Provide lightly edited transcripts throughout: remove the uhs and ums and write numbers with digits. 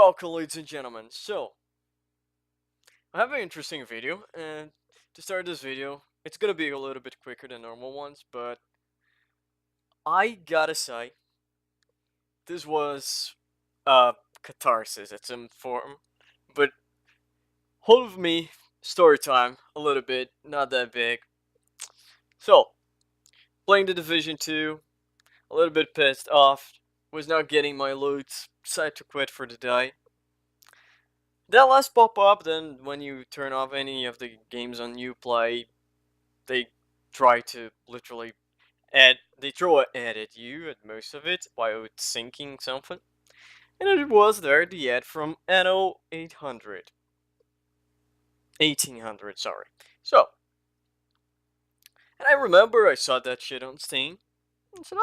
Welcome, ladies and gentlemen. So, I have an interesting video, and to start this video, it's gonna be a little bit quicker than normal ones, but I gotta say, this was catharsis at some form. But hold with me, story time, a little bit, not that big. So, playing the Division 2, a little bit pissed off, was not getting my loot, decided to quit for the day. That last pop up, then when you turn off any of the games on Uplay, they try to literally they throw an ad at you at most of it while it's syncing something. And it was there, the ad from Anno 800. 1800, sorry. So, and I remember I saw that shit on Steam. And said,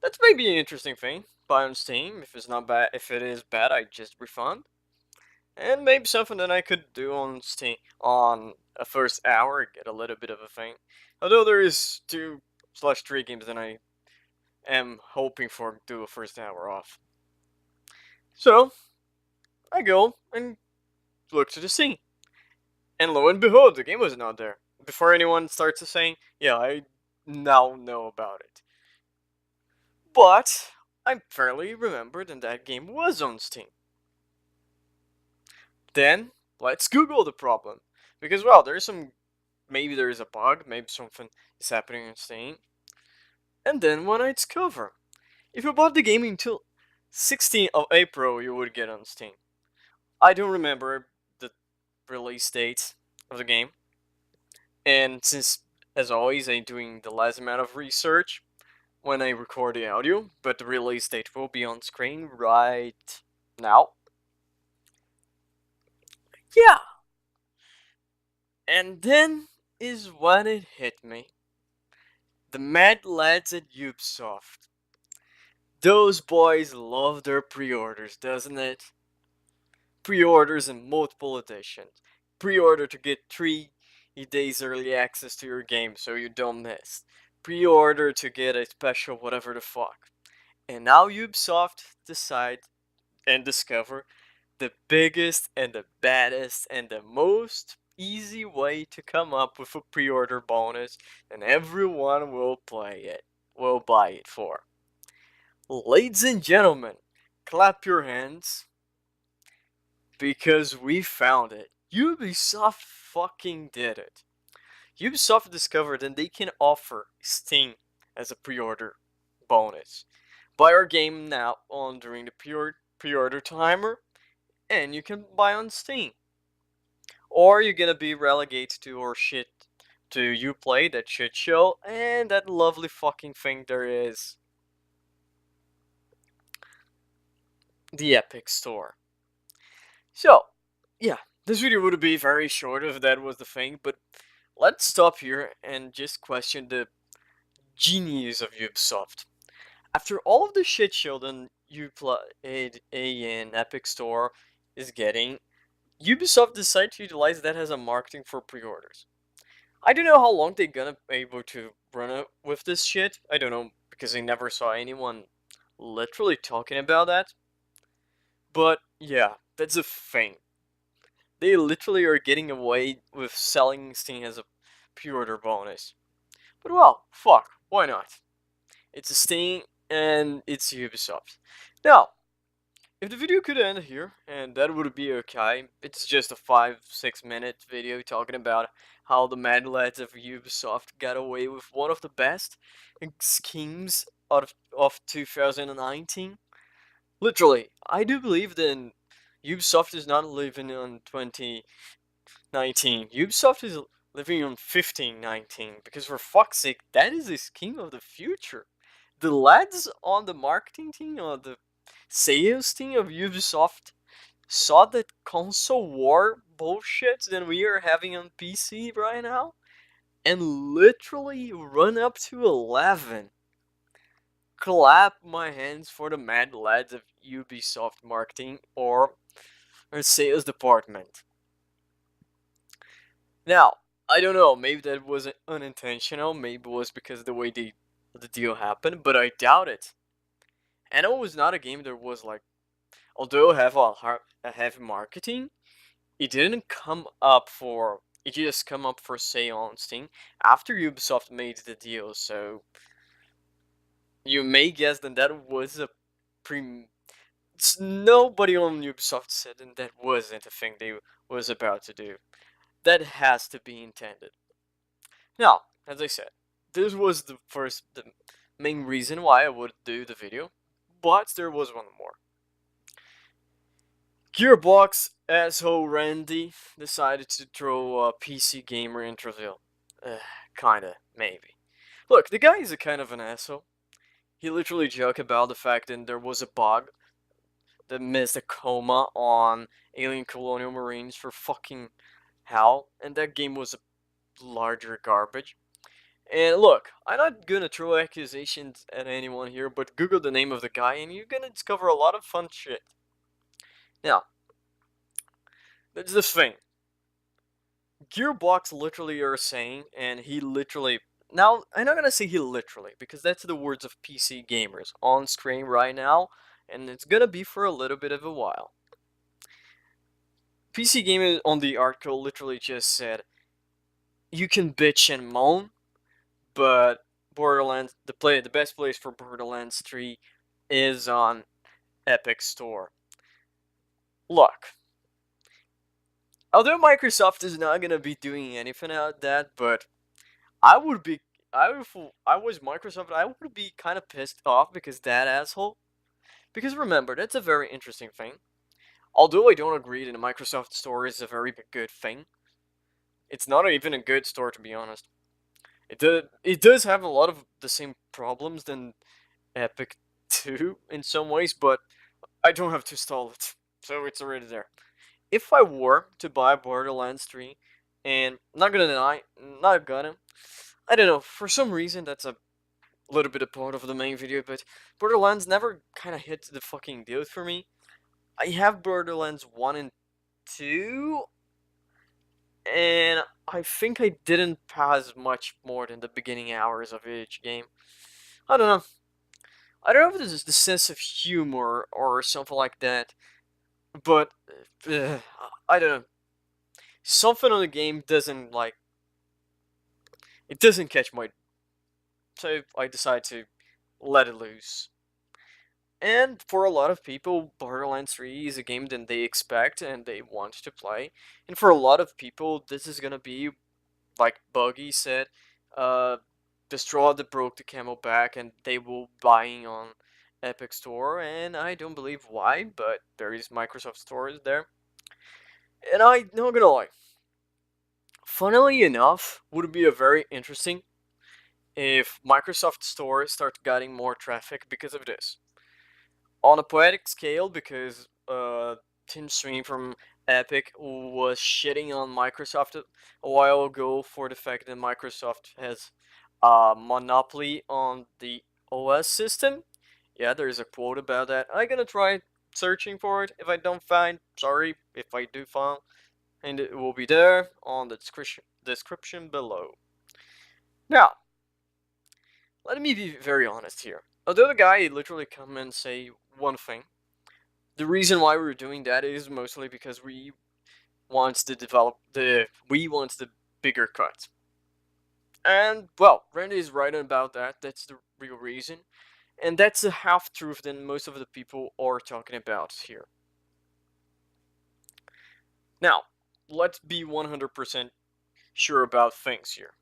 that's maybe an interesting thing. Buy on Steam. If it's not bad, if it is bad, I just refund. And maybe something that I could do on Steam on a first hour, get a little bit of a thing. Although there is 2/3 games that I am hoping for do a first hour off. So I go and look to the scene, and lo and behold, the game was not there. Before anyone starts saying, "Yeah, I now know about it," but I fairly remembered that game was on Steam. Then let's Google the problem, because well, there's some, maybe there is a bug, maybe something is happening on Steam. And then when I discover, if you bought the game until 16th of April, you would get on Steam. I don't remember the release date of the game, and since, as always, I'm doing the last amount of research when I record the audio, but the release date will be on screen right now. Yeah, and then is when it hit me. The mad lads at Ubisoft. Those boys love their pre-orders, doesn't it? Pre-orders in multiple editions. Pre-order to get 3 days early access to your game so you don't miss. Pre-order to get a special whatever the fuck. And now Ubisoft decide and discover the biggest and the baddest and the most easy way to come up with a pre-order bonus, and everyone will play it, will buy it for. Ladies and gentlemen, clap your hands, because we found it. Ubisoft fucking did it. Ubisoft discovered that they can offer Steam as a pre-order bonus. Buy our game now on during the pre-order timer, and you can buy on Steam. Or you're gonna be relegated to our shit, to Uplay, that shit show, and that lovely fucking thing there is, the Epic Store. So, yeah, this video would be very short if that was the thing, but let's stop here and just question the genius of Ubisoft. After all of the shit show that Uplay and Epic Store is getting, Ubisoft decided to utilize that as a marketing for pre-orders. I don't know how long they're gonna be able to run it with this shit. I don't know, because I never saw anyone literally talking about that. But yeah, that's a thing. They literally are getting away with selling Steam as a pre-order bonus. But well, fuck, why not? It's a Steam and it's Ubisoft. Now, if the video could end here, and that would be okay, it's just a 5-6 minute video talking about how the mad lads of Ubisoft got away with one of the best schemes of 2019. Literally, I do believe that Ubisoft is not living on 2019. Ubisoft is living on 1519, because for fuck's sake, that is a scheme of the future. The lads on the marketing team, or the sales team of Ubisoft, saw that console war bullshit that we are having on PC right now, and literally run up to 11. Clap my hands for the mad lads of Ubisoft marketing or sales department. Now, I don't know, maybe that was unintentional, maybe it was because of the way the deal happened, but I doubt it. Anno was not a game that was like, although have a heavy marketing, it didn't come up for. It just come up for sale on Steam after Ubisoft made the deal. So you may guess that that was a pre. Nobody on Ubisoft said that that wasn't a thing they was about to do. That has to be intended. Now, as I said, this was the main reason why I would do the video, but there was one more. Gearbox asshole Randy decided to throw a PC gamer interview. Kinda, maybe. Look, the guy is a kind of an asshole. He literally joked about the fact that there was a bug that missed a coma on Alien Colonial Marines for fucking hell, and that game was a larger garbage. And look, I'm not gonna throw accusations at anyone here, but Google the name of the guy and you're gonna discover a lot of fun shit. Now, that's the thing. Gearbox literally are saying, and he literally. Now, I'm not gonna say he literally, because that's the words of PC gamers on screen right now, and it's gonna be for a little bit of a while. PC Gamer on the article literally just said, you can bitch and moan, but Borderlands, the best place for Borderlands 3 is on Epic Store. Look, although Microsoft is not gonna be doing anything about that, but I would be, if I was Microsoft, I would be kind of pissed off because that asshole. Because remember, that's a very interesting thing. Although I don't agree that the Microsoft Store is a very good thing, it's not even a good store to be honest. It does have a lot of the same problems than Epic 2 in some ways, but I don't have to install it, so it's already there. If I were to buy Borderlands 3, and not gonna deny, not gonna, I don't know, for some reason that's a little bit a part of the main video, but Borderlands never kind of hit the fucking deal for me. I have Borderlands 1 and 2, and I think I didn't pass much more than the beginning hours of each game. I don't know. I don't know if this is the sense of humor or something like that, but I don't know. Something on the game doesn't like. It doesn't catch my. So I decide to let it loose. And for a lot of people, Borderlands 3 is a game that they expect and they want to play. And for a lot of people, this is gonna be, like Buggy said, uh, the straw that broke the camel back, and they will buying on Epic Store. And I don't believe why, but there is Microsoft Store there. And I'm not gonna lie, funnily enough, would be a very interesting if Microsoft Store starts getting more traffic because of this. On a poetic scale, because Tim Sweeney from Epic was shitting on Microsoft a while ago for the fact that Microsoft has a monopoly on the OS system. Yeah, there's a quote about that. I'm gonna try searching for it. If I don't find, sorry. If I do find, and it will be there on the description below. Now, let me be very honest here. Although the guy literally come and say one thing, the reason why we're doing that is mostly because we wants the bigger cut. And well, Randy is right about that. That's the real reason. And that's a half truth that most of the people are talking about here. Now, let's be 100% sure about things here.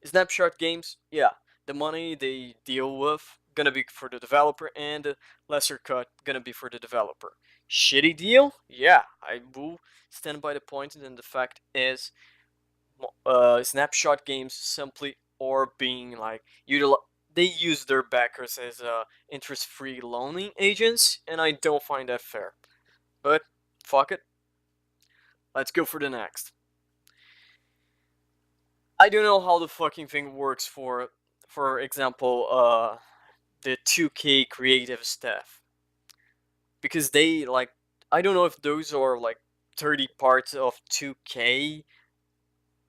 Snapshot games, yeah, the money they deal with gonna be for the developer, and the lesser cut gonna be for the developer. Shitty deal, yeah, I will stand by the point, and the fact is, snapshot games simply are being like they use their backers as interest-free loaning agents, and I don't find that fair. But fuck it, let's go for the next. I don't know how the fucking thing works for example, the 2K creative staff, because they like, I don't know if those are like 30 parts of 2K,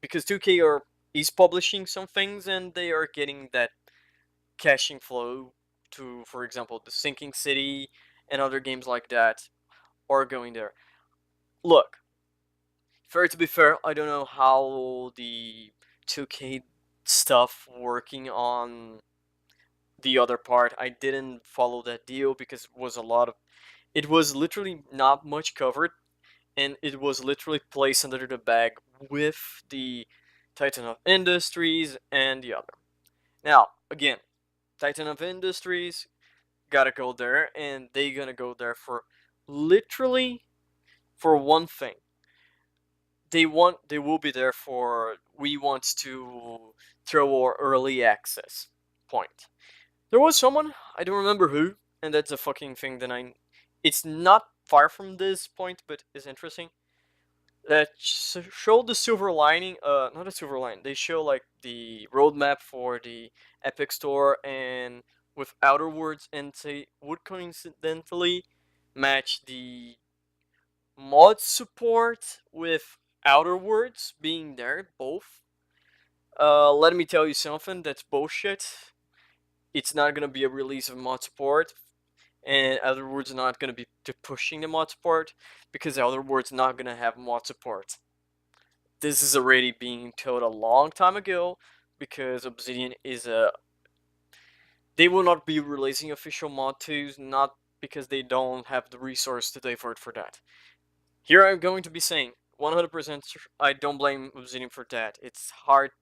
because 2K is publishing some things and they are getting that caching flow to, for example, the Sinking City and other games like that are going there. Look, fair to be fair, I don't know how the 2K stuff working on the other part. I didn't follow that deal because it was a lot of. It was literally not much covered, and it was literally placed under the bag with the Titan of Industries and the other. Now, again, Titan of Industries gotta go there, and they gonna go there for literally for one thing. They will be there for we want to throw our early access point. There was someone, I don't remember who, and that's a fucking thing that it's not far from this point, but it's interesting. That showed the silver lining, not a silver lining, they show like the roadmap for the Epic Store and with Outer Worlds, and they would coincidentally match the mod support with Outer Worlds being there, both. Let me tell you something, that's bullshit. It's not gonna be a release of mod support, and Outer Worlds not gonna be pushing the mod support, because Outer Worlds not gonna have mod support. This is already being told a long time ago, because Obsidian is a. They will not be releasing official mod 2s, not because they don't have the resource to divert for that. Here I'm going to be saying 100% I don't blame Obsidian for that. It's hard.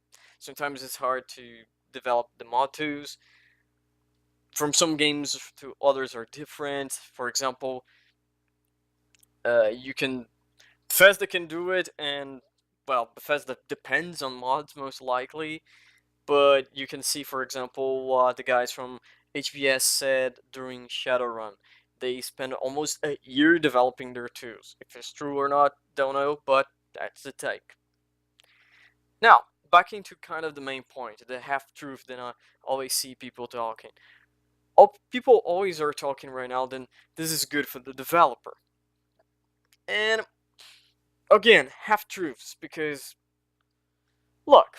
Sometimes it's hard to develop the mod 2s. From some games to others are different. For example, you can Bethesda can do it, and well, Bethesda depends on mods most likely. But you can see, for example, what the guys from HBS said during Shadowrun. They spent almost a year developing their tools. If it's true or not, don't know, but that's the take. Now, back into kind of the main point, the half-truth that I always see people talking. People always are talking right now, then this is good for the developer. And again, half-truths, because look,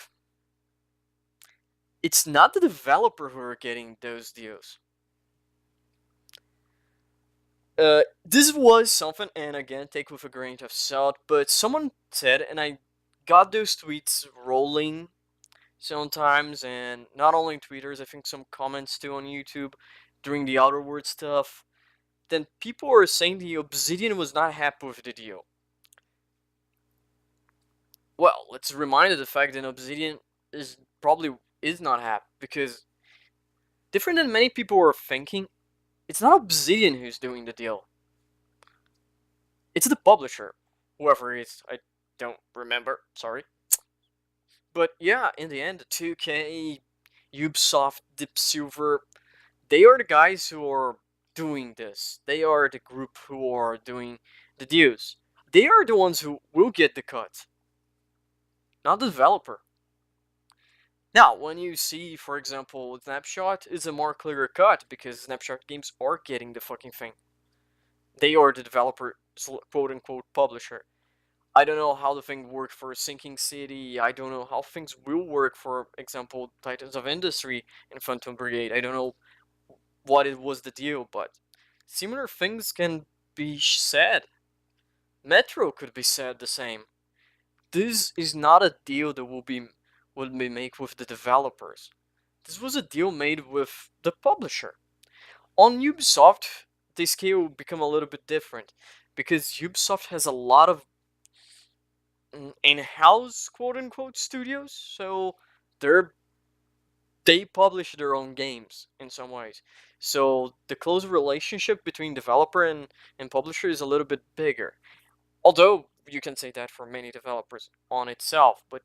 it's not the developer who are getting those deals. This was something, and again, take with a grain of salt, but someone said, and I got those tweets rolling sometimes, and not only tweeters, I think some comments too on YouTube during the Outer Worlds stuff. Then people are saying the Obsidian was not happy with the deal. Well, let's remind the fact that Obsidian is probably is not happy, because different than many people are thinking, it's not Obsidian who's doing the deal. It's the publisher, whoever it is. I don't remember. Sorry. But yeah, in the end, the 2K, Ubisoft, Deep Silver, they are the guys who are doing this. They are the group who are doing the deals. They are the ones who will get the cut, not the developer. Now, when you see, for example, Snapshot is a more clear cut, because Snapshot games are getting the fucking thing. They are the developer, quote unquote, publisher. I don't know how the thing worked for Sinking City. I don't know how things will work, for example, Titans of Industry and Phantom Brigade. I don't know what it was the deal, but similar things can be said. Metro could be said the same. This is not a deal that will be made with the developers. This was a deal made with the publisher. On Ubisoft, the scale will become a little bit different, because Ubisoft has a lot of in-house quote-unquote studios, so they publish their own games in some ways. So the close relationship between developer and publisher is a little bit bigger. Although you can say that for many developers on itself, but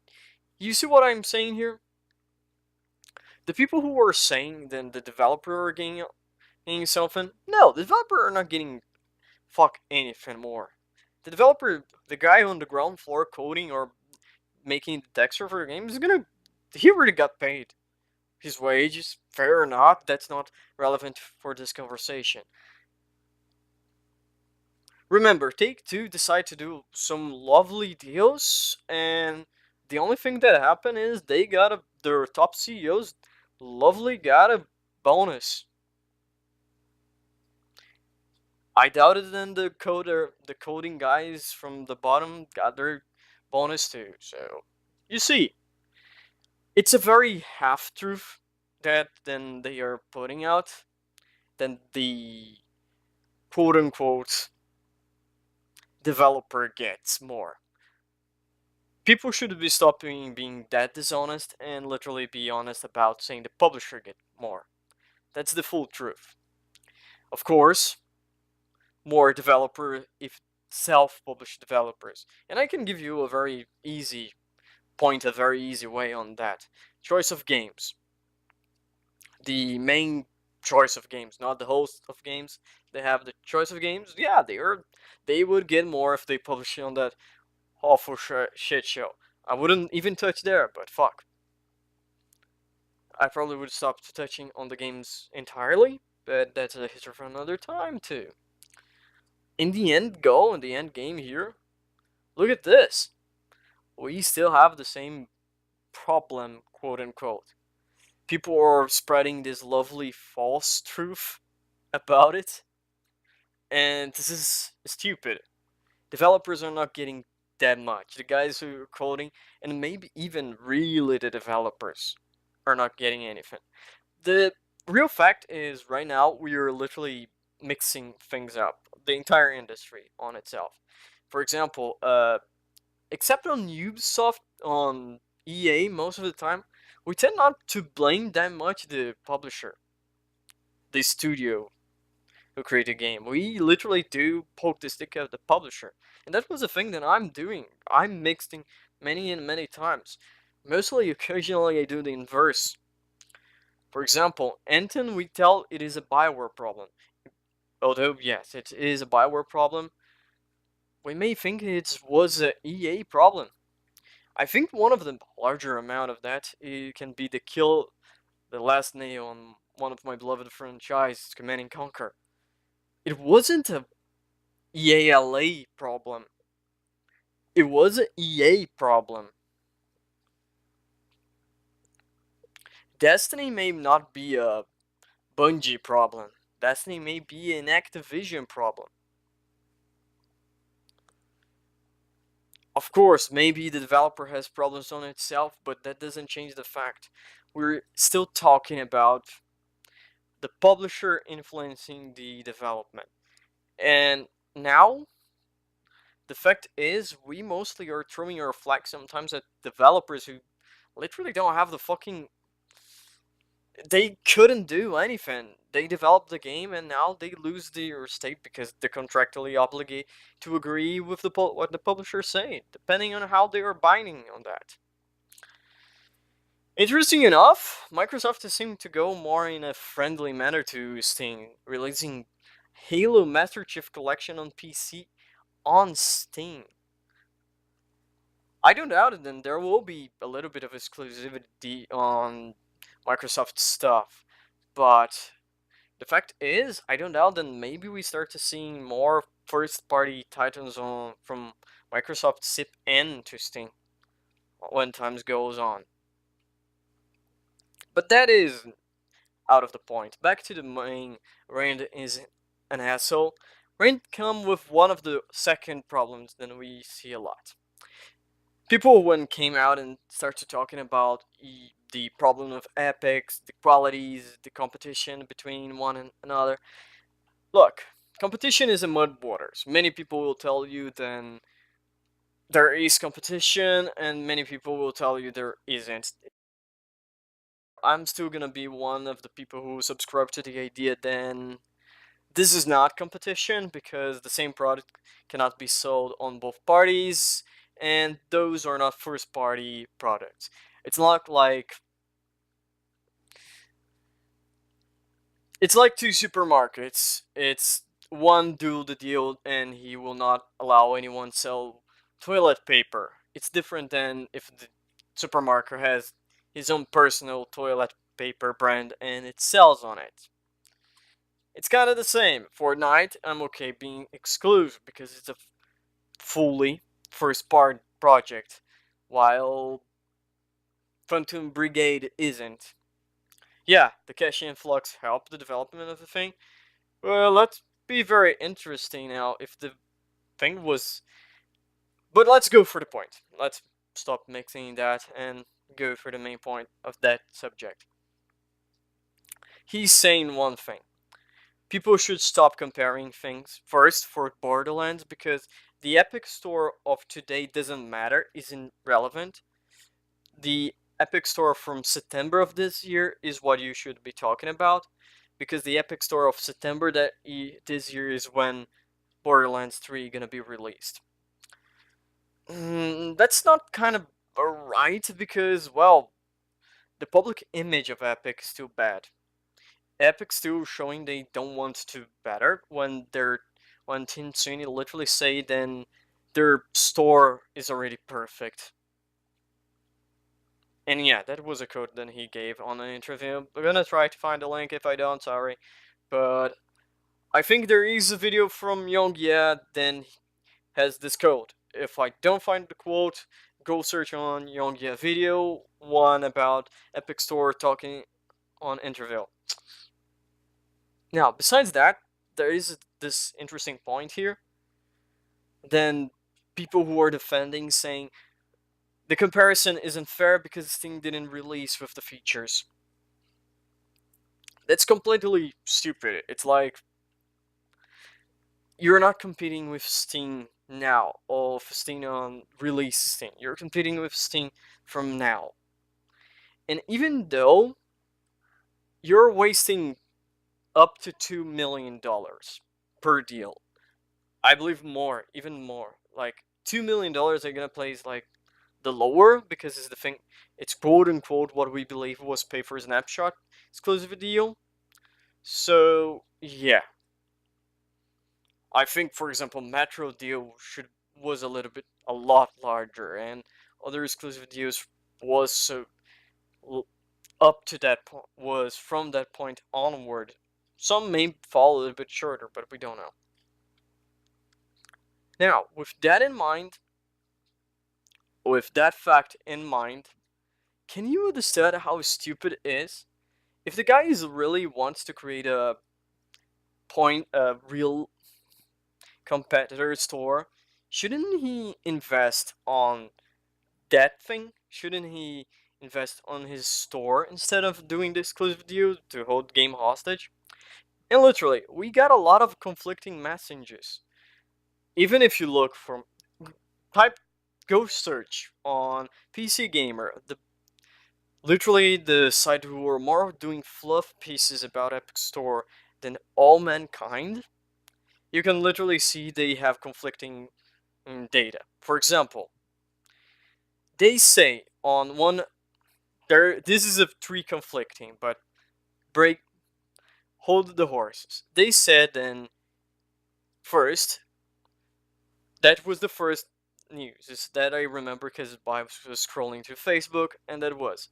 you see what I'm saying here? The people who are saying then the developer are getting something, no, the developer are not getting fuck anything more. The developer, the guy on the ground floor coding or making the texture for the game he already got paid his wages, fair or not, that's not relevant for this conversation. Remember, Take-Two decided to do some lovely deals, and the only thing that happened is their top CEOs lovely got a bonus. I doubt it. Then the coding guys from the bottom got their bonus too. So you see, it's a very half truth that then they are putting out than the quote unquote developer gets more. People should be stopping being that dishonest and literally be honest about saying the publisher get more. That's the full truth. Of course, more developer if self-published developers. And I can give you a very easy point, a very easy way on that. Choice of games. The main choice of games, not the host of games. They have the choice of games. Yeah, they would get more if they publish it on that awful shit show. I wouldn't even touch there, but fuck. I probably would stop touching on the games entirely, but that's a history for another time too. In the end goal, in the end game here, look at this. We still have the same problem, quote unquote. People are spreading this lovely false truth about it, and this is stupid. Developers are not getting that much. The guys who are coding, and maybe even really the developers, are not getting anything. The real fact is, right now, we are literally mixing things up. The entire industry on itself. For example, except on Ubisoft, on EA, most of the time, we tend not to blame that much the publisher, the studio who create a game. We literally do poke the stick at the publisher. And that was a thing that I'm doing. I'm mixing many and many times. Mostly, occasionally, I do the inverse. For example, Anton, we tell it is a Bioware problem. Although, yes, it is a Bioware problem, we may think it was a EA problem. I think one of the larger amount of that can be the kill the last nail on one of my beloved franchises, Command and Conquer. It wasn't a EALA problem. It was an EA problem. Destiny may not be a Bungie problem. Destiny may be an Activision problem. Of course, maybe the developer has problems on itself, but that doesn't change the fact. We're still talking about the publisher influencing the development. And now, the fact is, we mostly are throwing our flag sometimes at developers who literally don't have the fucking. They couldn't do anything. They developed the game and now they lose their stake because they're contractually obligated to agree with what the publisher say, depending on how they are binding on that. Interesting enough, Microsoft has seemed to go more in a friendly manner to Steam, releasing Halo Master Chief Collection on PC on Steam. I don't doubt it, then there will be a little bit of exclusivity on Microsoft stuff, but the fact is, I don't doubt that maybe we start to seeing more first-party titles from Microsoft SIP into Steam when times goes on. But that is out of the point. Back to the main, Rand is an asshole. Rand come with one of the second problems that we see a lot. People when came out and started talking about the problem of epics, the qualities, the competition between one and another. Look, competition is a mud waters. Many people will tell you then there is competition, and many people will tell you there isn't. I'm still gonna be one of the people who subscribe to the idea then this is not competition because the same product cannot be sold on both parties, and those are not first party products. It's not like it's like two supermarkets. It's one do the deal and he will not allow anyone sell toilet paper. It's different than if the supermarket has his own personal toilet paper brand and it sells on it. It's kind of the same. Fortnite, I'm okay being exclusive because it's a fully first part project, while Phantom Brigade isn't. Yeah, the cash influx helped the development of the thing. Well, be very interesting now if the thing was. But let's go for the point. Let's stop mixing that and go for the main point of that subject. He's saying one thing. People should stop comparing things first for Borderlands because the Epic Store of today doesn't matter, isn't relevant. The Epic Store from September of this year is what you should be talking about because the Epic Store of September this year is when Borderlands 3 gonna be released. That's not kind of right because, well, the public image of Epic is still bad. Epic's still showing they don't want to better when Tim Sweeney literally say then their store is already perfect. And yeah, that was a quote that he gave on an interview. I'm gonna try to find the link if I don't, sorry. But I think there is a video from Young Yeah, then has this quote. If I don't find the quote, go search on Young Yeah video, one about Epic Store talking on interview. Now, besides that, there is this interesting point here. Then people who are defending saying the comparison isn't fair because Steam didn't release with the features. That's completely stupid. It's like you're not competing with Steam now or Steam on release Steam. You're competing with Steam from now. And even though you're wasting up to $2 million per deal, I believe more, even more. Like $2 million are gonna place like the lower because it's the thing. It's quote unquote what we believe was pay for snapshot exclusive deal. So yeah, I think for example Metro deal was a lot larger, and other exclusive deals was so up to that point was from that point onward. Some may fall a little bit shorter, but we don't know. Now, with that fact in mind, can you understand how stupid it is? If the guy really wants to create a real competitor store, shouldn't he invest on that thing? Shouldn't he invest on his store instead of doing the exclusive deal to hold game hostage? And literally, we got a lot of conflicting messages. Even if you look from type go search on PC Gamer, literally the site who are more doing fluff pieces about Epic Store than all mankind, you can literally see they have conflicting data. For example, they say on one there this is a three conflicting, but break hold the horses. They said then first that was the first news is that I remember because I was scrolling through Facebook and that was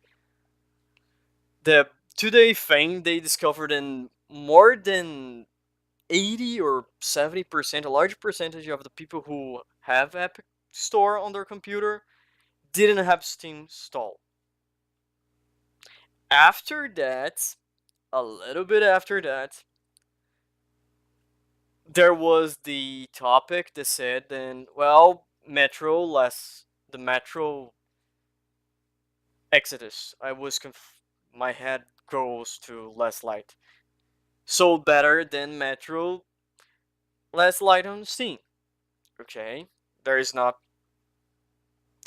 the today thing they discovered in more than 80 or 70%, a large percentage of the people who have Epic Store on their computer didn't have Steam installed. After that, a little bit after that, there was the topic that said then, well, the Metro Exodus. My head goes to less light. Sold better than Metro less light on Steam. Okay, there is not.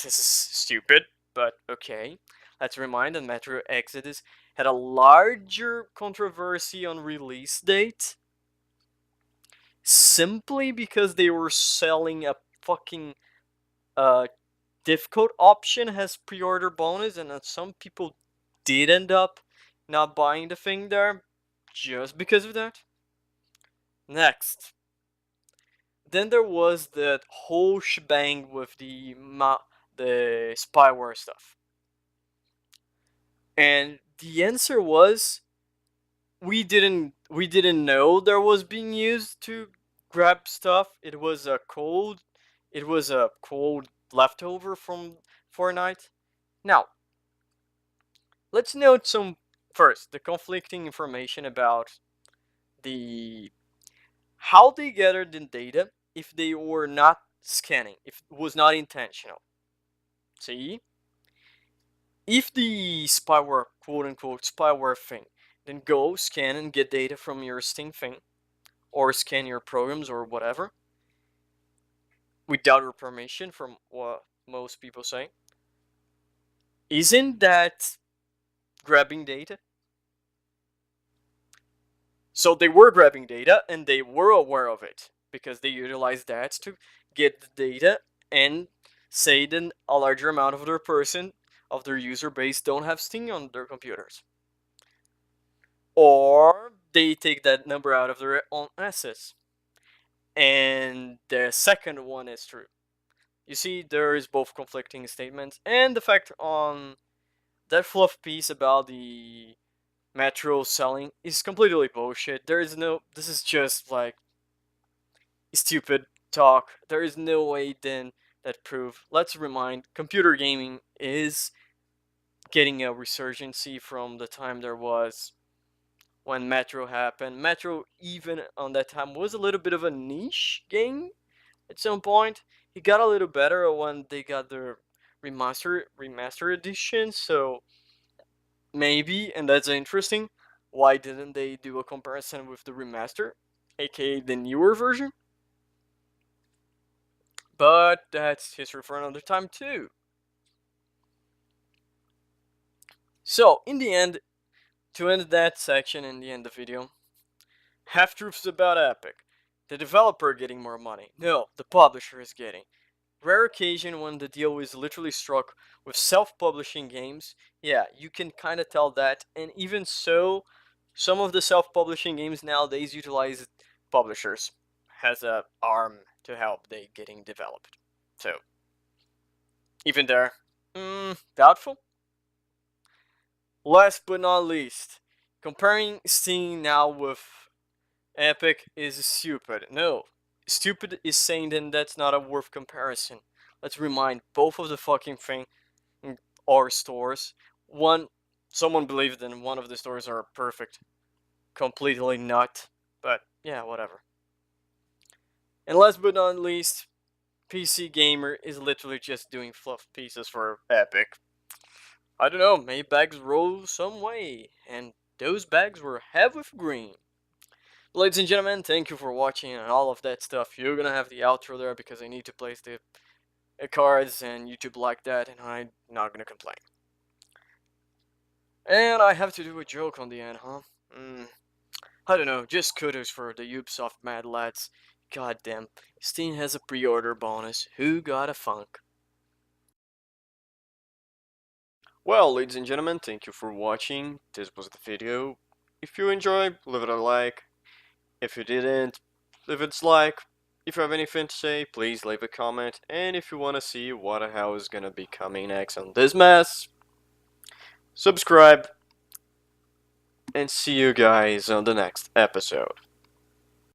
This is stupid, but okay. Let's remind that Metro Exodus had a larger controversy on release date simply because they were selling a fucking difficult option has pre-order bonus, and some people did end up not buying the thing there just because of that. Next, then there was that whole shebang with the spyware stuff, and the answer was we didn't know there was being used to grab stuff. It was a cold leftover from Fortnite. Now, let's note some first the conflicting information about the how they gathered the data if they were not scanning, if it was not intentional. See? If the spyware, quote unquote, spyware thing, then go scan and get data from your Steam thing, or scan your programs or whatever, without your permission, from what most people say, isn't that grabbing data? So they were grabbing data and they were aware of it because they utilized that to get the data and say that a larger amount of their of their user base don't have Steam on their computers. Or they take that number out of their own assets. And the second one is true. You see, there is both conflicting statements, and the fact on that fluff piece about the Metro selling is completely bullshit. There is no. This is just like stupid talk. There is no way then that prove. Let's remind, computer gaming is getting a resurgency from the time there was when Metro happened. Metro, even on that time, was a little bit of a niche game at some point. It got a little better when they got their remaster edition, so maybe, and that's interesting. Why didn't they do a comparison with the remaster, aka the newer version? But that's history for another time too. So, in the end, to end that section in the end of the video, half truths about Epic. The developer getting more money. No, the publisher is getting. Rare occasion when the deal is literally struck with self-publishing games. Yeah, you can kind of tell that. And even so, some of the self-publishing games nowadays utilize publishers as a arm to help they getting developed. So, even there, doubtful. Last but not least, comparing Steam now with Epic is stupid. No, stupid is saying then that's not a worth comparison. Let's remind, both of the fucking thing are stores. One, someone believed in one of the stores are perfect. Completely not. But yeah, whatever. And last but not least, PC Gamer is literally just doing fluff pieces for Epic. I don't know, maybe bags roll some way, and those bags were heavy with green. Ladies and gentlemen, thank you for watching and all of that stuff. You're gonna have the outro there because I need to place the cards and YouTube like that, and I'm not gonna complain. And I have to do a joke on the end, huh? I don't know, just kudos for the Ubisoft mad lads. Goddamn, Steam has a pre-order bonus. Who got a funk? Well, ladies and gentlemen, thank you for watching. This was the video. If you enjoyed, leave it a like. If you didn't, leave a dislike. If you have anything to say, please leave a comment. And if you want to see what the hell is gonna be coming next on this mess, subscribe. And see you guys on the next episode.